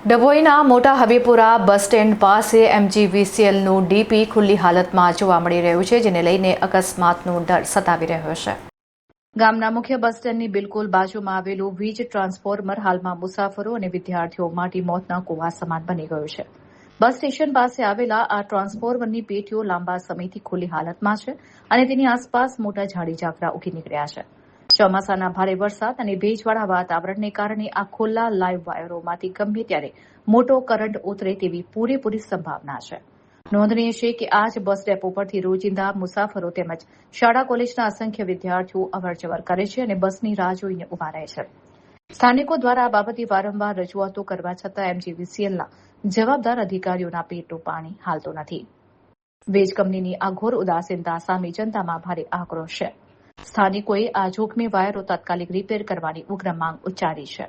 ડભોઈના મોટા હબીપુરા bus stand પાસે MGVCLનું DP ખુલ્લી હાલતમાં જોવા મળી રહ્યું છે, જેને લઈને અકસ્માતનો ડર સતાવી રહ્યો છે. ગામના મુખ્ય બસ સ્ટેન્ડની બિલકુલ બાજુમાં આવેલું વીજ ટ્રાન્સફોર્મર હાલમાં મુસાફરો અને વિદ્યાર્થીઓ માટે મોતના કુવા સમાન બની ગયું છે. બસ સ્ટેશન પાસે આવેલા આ ટ્રાન્સફોર્મરની પેટીઓ લાંબા સમયથી ખુલ્લી હાલતમાં છે અને તેની આસપાસ મોટા ઝાડી ઝાકરા ઉગી નીકળ્યા છે. ચોમાસાના ભારે વરસાદ અને ભેજવાળા વાતાવરણને કારણે આ ખુલ્લા લાઇવ વાયરોમાંથી ગમે ત્યારે મોટો કરંટ ઉતરે તેવી પૂરેપૂરી સંભાવના છે. નોંધનીય છે કે આ જ બસ ડેપો પરથી રોજિંદા મુસાફરો તેમજ શાળા કોલેજના અસંખ્ય વિદ્યાર્થીઓ અવરજવર કરે છે અને બસની રાહ જોઈને ઉભા રહે છે. સ્થાનિકો દ્વારા આ બાબતે વારંવાર રજૂઆતો કરવા છતાં MGVCLના જવાબદાર અધિકારીઓના પેટનું પાણી હાલતું નથી. વીજ કંપનીની આ ઘોર ઉદાસીનતા સામે જનતામાં ભારે આક્રોશ છે. સ્થાનિકોએ આ જોખમી વાયરો તાત્કાલિક રિપેર કરવાની ઉગ્ર માંગ ઉચ્ચારી છે.